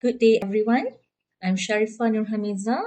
Good day, everyone. I'm Sharifah Nurhamiza,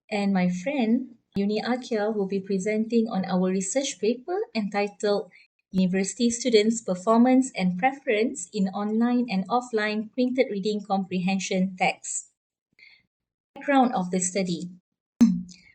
and my friend Yuni Akia will be presenting on our research paper entitled University Students' Performance and Preference in Online and Offline Printed Reading Comprehension Text. Background of the study.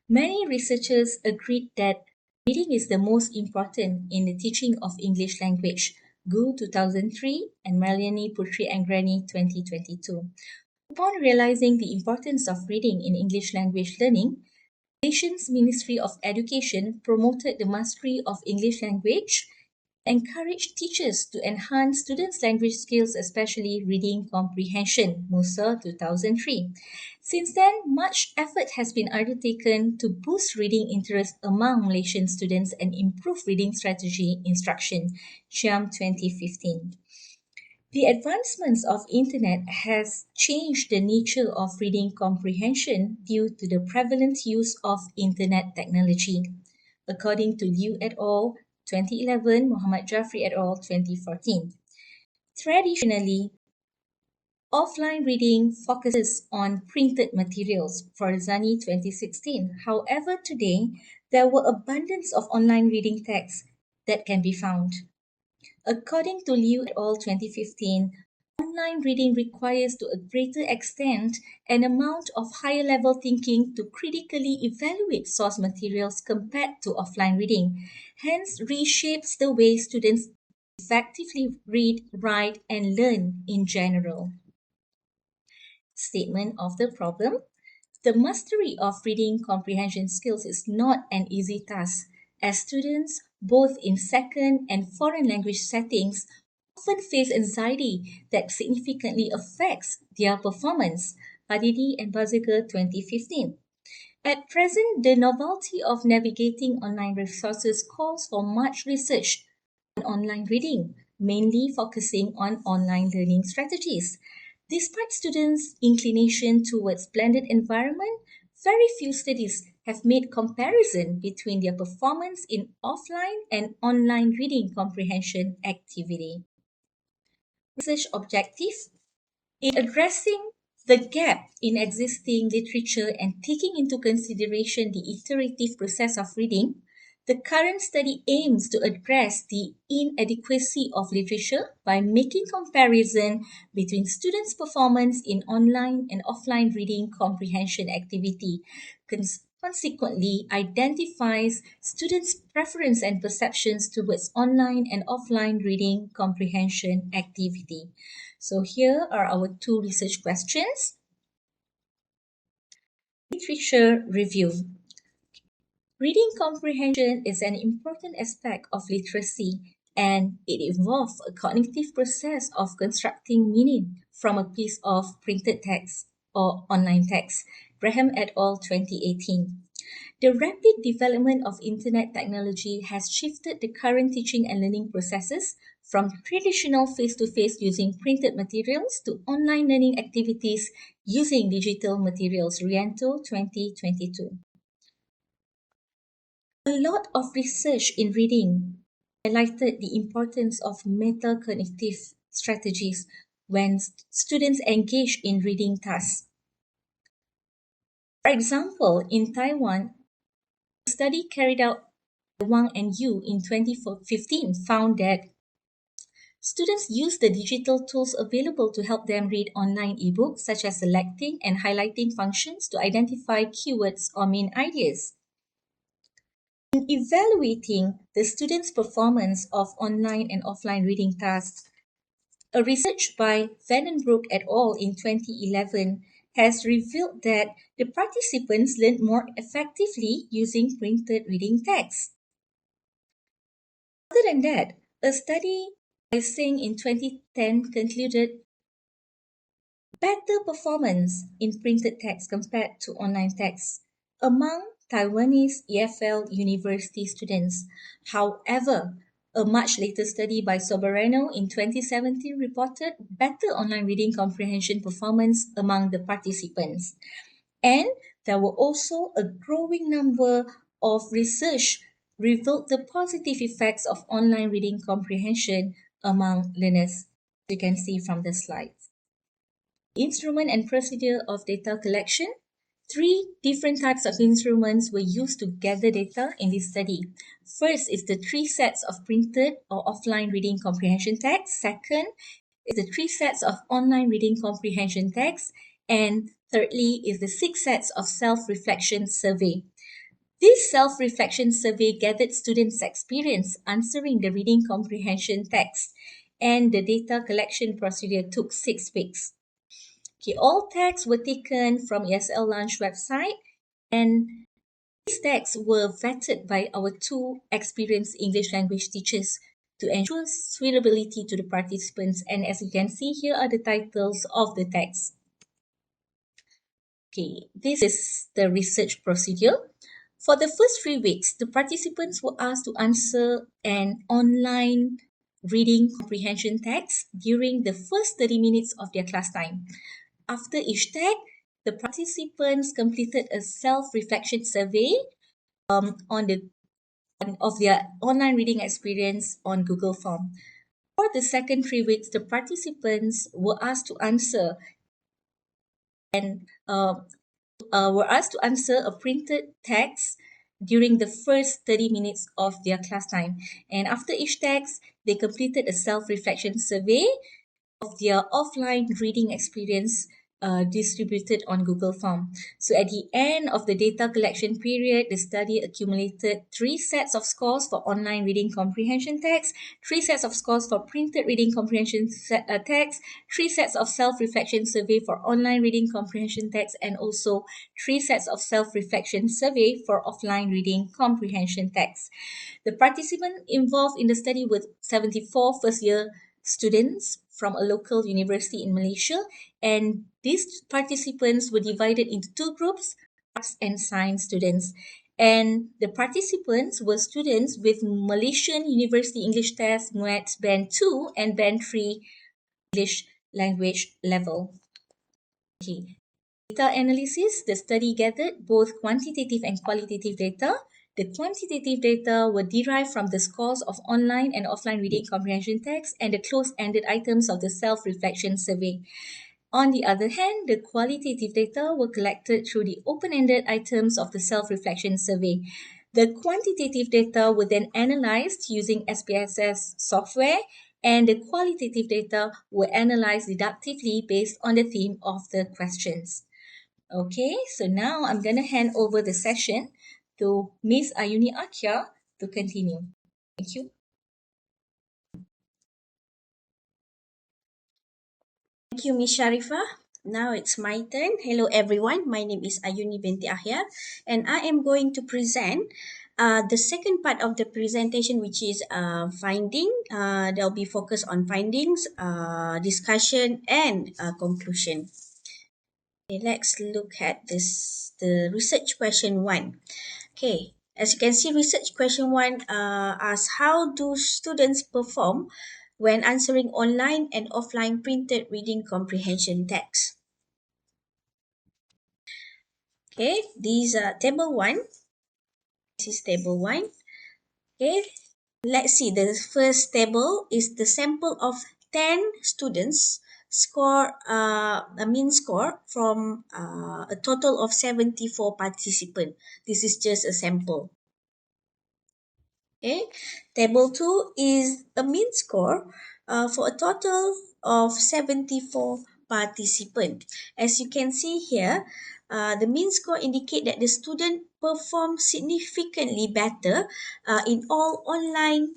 Many researchers agreed that reading is the most important in the teaching of English language. Gu 2003 and Melanie Putri Anggreni 2022. Upon realizing the importance of reading in English language learning, the nation's Ministry of Education promoted the mastery of English language and encouraged teachers to enhance students' language skills, especially reading comprehension, Musa 2003. Since then, much effort has been undertaken to boost reading interest among Malaysian students and improve reading strategy instruction, Chiam 2015. The advancements of internet has changed the nature of reading comprehension due to the prevalent use of internet technology. According to Liu et al. 2011, Muhammad Jafri et al. 2014. Traditionally, offline reading focuses on printed materials, Farzani 2016. However, today, there were abundance of online reading texts that can be found. According to Liu et al. 2015, online reading requires to a greater extent an amount of higher level thinking to critically evaluate source materials compared to offline reading, hence reshapes the way students effectively read, write, and learn in general. Statement of the problem. The mastery of reading comprehension skills is not an easy task, as students, both in second and foreign language settings, often face anxiety that significantly affects their performance. Aditi and Baziker 2015. At present, the novelty of navigating online resources calls for much research on online reading, mainly focusing on online learning strategies. Despite students' inclination towards blended environment, very few studies have made comparison between their performance in offline and online reading comprehension activity. Research objective: in addressing the gap in existing literature and taking into consideration the iterative process of reading, the current study aims to address the inadequacy of literature by making comparison between students' performance in online and offline reading comprehension activity. Consequently, identifies students' preference and perceptions towards online and offline reading comprehension activity. So here are our two research questions. Literature review. Reading comprehension is an important aspect of literacy, and it involves a cognitive process of constructing meaning from a piece of printed text or online text. Graham et al. 2018. The rapid development of internet technology has shifted the current teaching and learning processes from traditional face-to-face using printed materials to online learning activities using digital materials. Riento 2022. A lot of research in reading highlighted the importance of metacognitive strategies when students engage in reading tasks. For example, in Taiwan, a study carried out by Wang and Yu in 2015 found that students use the digital tools available to help them read online ebooks, such as selecting and highlighting functions to identify keywords or main ideas. In evaluating the students' performance of online and offline reading tasks, a research by Vandenbroek et al. In 2011 has revealed that the participants learned more effectively using printed reading text. Other than that, a study by Singh in 2010 concluded better performance in printed text compared to online text among Taiwanese EFL university students. However, a much later study by Soberano in 2017 reported better online reading comprehension performance among the participants. And there were also a growing number of research revealed the positive effects of online reading comprehension among learners. You can see from the slides. Instrument and procedure of data collection. Three different types of instruments were used to gather data in this study. First is the three sets of printed or offline reading comprehension text. Second is the three sets of online reading comprehension text. And thirdly is the six sets of self-reflection survey. This self-reflection survey gathered students' experience answering the reading comprehension text, and the data collection procedure took 6 weeks. Okay, all texts were taken from ESL Lunch website, and these texts were vetted by our two experienced English language teachers to ensure suitability to the participants. And as you can see, here are the titles of the texts. Okay, this is the research procedure. For the first 3 weeks, the participants were asked to answer an online reading comprehension text during the first 30 minutes of their class time. After each tag, the participants completed a self-reflection survey of their online reading experience on Google Form. For the second 3 weeks, the participants were asked to answer and were asked to answer a printed text during the first 30 minutes of their class time. And after each text, they completed a self-reflection survey of their offline reading experience distributed on Google Form. So at the end of the data collection period, the study accumulated 3 sets of scores for online reading comprehension text, 3 sets of scores for printed reading comprehension text, 3 sets of self-reflection survey for online reading comprehension text, and also 3 sets of self-reflection survey for offline reading comprehension text. The participants involved in the study were 74 first-year students from a local university in Malaysia, and these participants were divided into two groups, arts and science students. And the participants were students with Malaysian University English Test Maths Band 2 and Band 3 English language level. Okay. Data analysis, the study gathered both quantitative and qualitative data. The quantitative data were derived from the scores of online and offline reading comprehension text and the closed-ended items of the self-reflection survey. On the other hand, the qualitative data were collected through the open-ended items of the self-reflection survey. The quantitative data were then analyzed using SPSS software, and the qualitative data were analyzed deductively based on the theme of the questions. Okay, so now I'm going to hand over the session to Miss Ayuni Akia to continue. Thank you. Thank you, Miss Sharifah. Now it's my turn. Hello, everyone. My name is Ayuni binti Ahya, and I am going to present the second part of the presentation, which is finding. There'll be focus on findings, discussion, and conclusion. Okay, let's look at the research question 1. Okay, as you can see, research question 1 asks, how do students perform when answering online and offline printed reading comprehension text? Okay, these are table 1. This is table 1. Okay, let's see. The first table is the sample of 10 students score a mean score from a total of 74 participants. This is just a sample. Okay, table 2 is a mean score for a total of 74 participants. As you can see here, the mean score indicate that the student performed significantly better in all online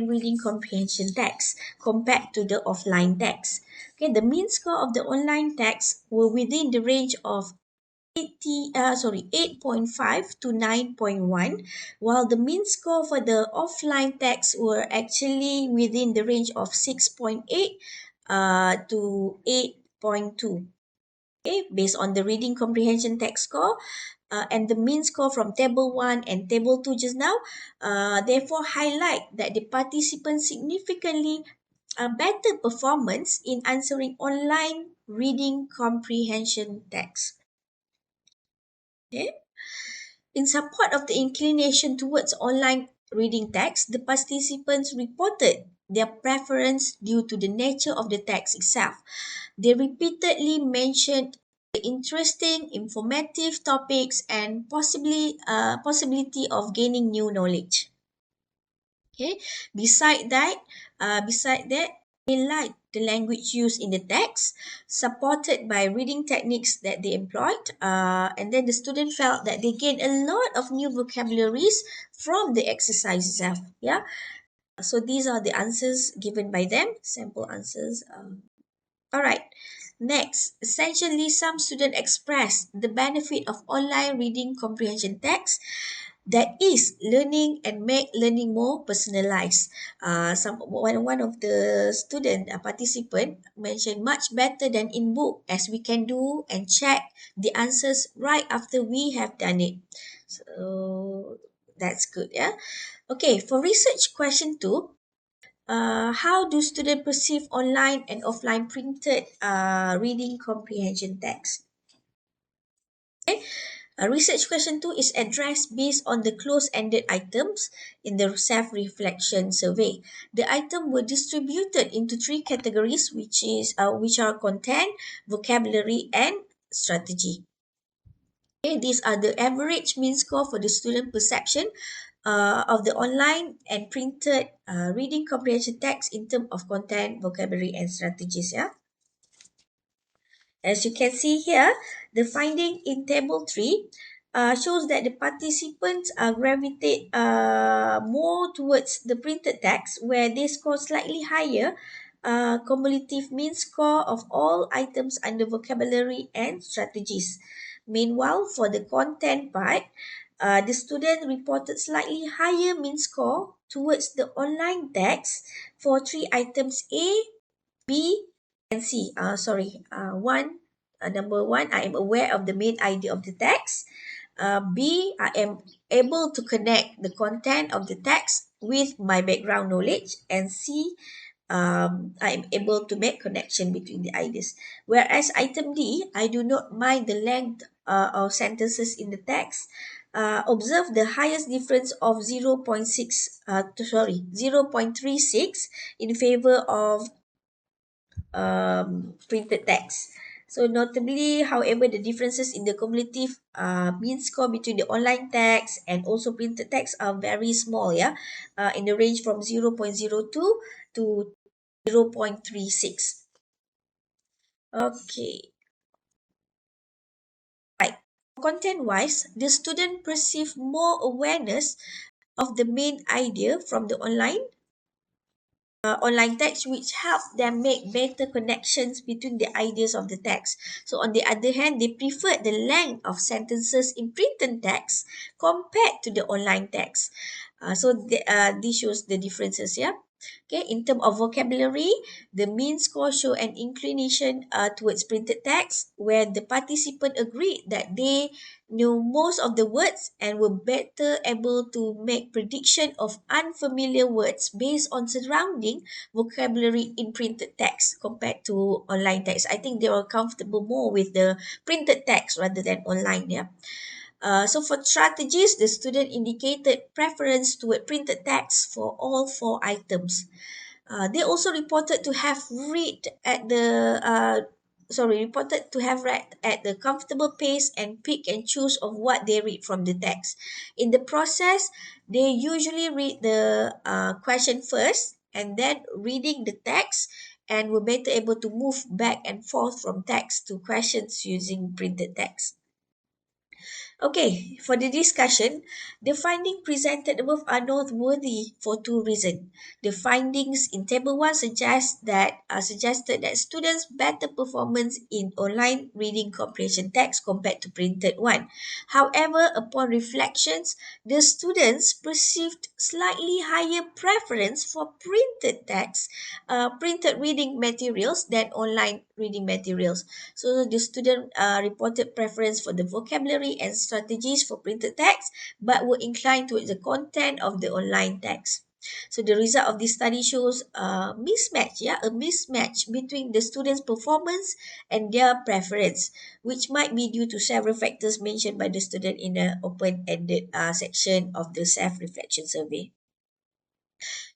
reading comprehension text compared to the offline text. Okay, the mean score of the online text were within the range of 8.5 to 9.1, while the mean score for the offline text were actually within the range of 6.8 to 8.2. Okay, based on the reading comprehension text score and the mean score from table 1 and table 2 just now, therefore highlight that the participants significantly better performance in answering online reading comprehension text. Okay. In support of the inclination towards online reading text, the participants reported their preference due to the nature of the text itself. They repeatedly mentioned the interesting, informative topics and possibility of gaining new knowledge. Okay. Beside that, they like the language used in the text, supported by reading techniques that they employed. And then the student felt that they gained a lot of new vocabularies from the exercise itself. Yeah. So these are the answers given by them, sample answers. All right. Next, essentially, some students express the benefit of online reading comprehension text, that is learning and make learning more personalized. One of the student participant mentioned much better than in book, as we can do and check the answers right after we have done it. So that's good, yeah. Okay, for research question 2, how do students perceive online and offline printed reading comprehension text? Research question 2 is addressed based on the close-ended items in the self-reflection survey. The items were distributed into three categories, which are content, vocabulary, and strategy. Okay, these are the average mean score for the student perception of the online and printed reading comprehension text in terms of content, vocabulary, and strategies. Yeah. As you can see here, the finding in table 3 shows that the participants gravitate more towards the printed text, where they score slightly higher cumulative mean score of all items under vocabulary and strategies. Meanwhile, for the content part, the student reported slightly higher mean score towards the online text for three items A, B, and C. Number one, I am aware of the main idea of the text. B, I am able to connect the content of the text with my background knowledge. And C, I am able to make connection between the ideas. Whereas item D, I do not mind the length of sentences in the text. Observe the highest difference of 0.36 in favor of printed text. So notably, however, the differences in the cumulative mean score between the online text and also printed text are very small, yeah, in the range from 0.02 to 0.36. Okay, right. Content-wise, the student perceive more awareness of the main idea from the online text, which help them make better connections between the ideas of the text. So on the other hand, they prefer the length of sentences in printed text compared to the online text. This shows the differences, yeah. Okay, in terms of vocabulary, the mean score show an inclination towards printed text, where the participant agreed that they knew most of the words and were better able to make prediction of unfamiliar words based on surrounding vocabulary in printed text compared to online text. I think they were comfortable more with the printed text rather than online. Yeah. So for strategies, the student indicated preference toward printed text for all four items. They also reported to have read at the comfortable pace and pick and choose of what they read from the text. In the process, they usually read the question first and then reading the text, and were better able to move back and forth from text to questions using printed text. Okay, for the discussion, the findings presented above are noteworthy for two reasons. The findings in Table 1 suggested that students' better performance in online reading comprehension text compared to printed one. However, upon reflections, the students perceived slightly higher preference for printed reading materials than online reading materials. So the student reported preference for the vocabulary and strategies for printed text, but were inclined towards the content of the online text. So the result of this study shows a mismatch between the students' performance and their preference, which might be due to several factors mentioned by the student in the open-ended section of the self-reflection survey.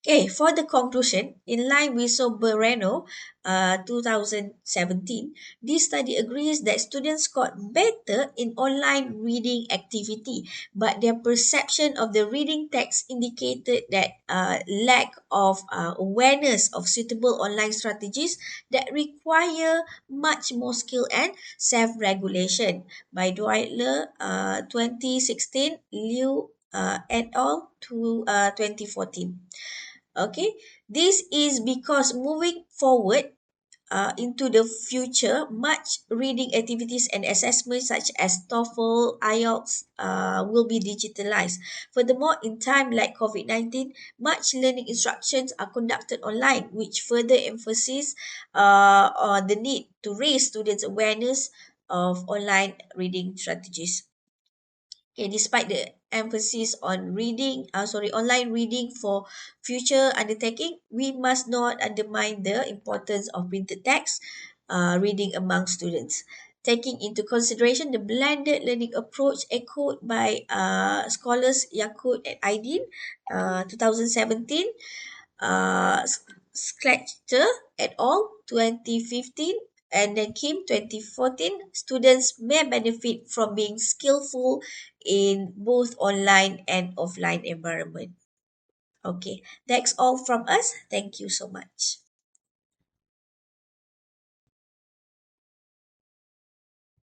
Okay, for the conclusion, in line with Soberano 2017, this study agrees that students scored better in online reading activity, but their perception of the reading text indicated that lack of awareness of suitable online strategies that require much more skill and self-regulation. By Dwightler, 2016, Liu et al. To 2014. Okay, this is because moving forward into the future, much reading activities and assessments such as TOEFL, IELTS will be digitalized. Furthermore, in time like COVID-19, much learning instructions are conducted online, which further emphasizes on the need to raise students' awareness of online reading strategies. Okay, despite the emphasis on online reading for future undertaking, we must not undermine the importance of printed text reading among students. Taking into consideration the blended learning approach echoed by scholars Yakut and Aydin 2017, Skletcher et al. 2015, and then Kim 2014, students may benefit from being skillful in both online and offline environment. Okay, that's all from us. Thank you so much.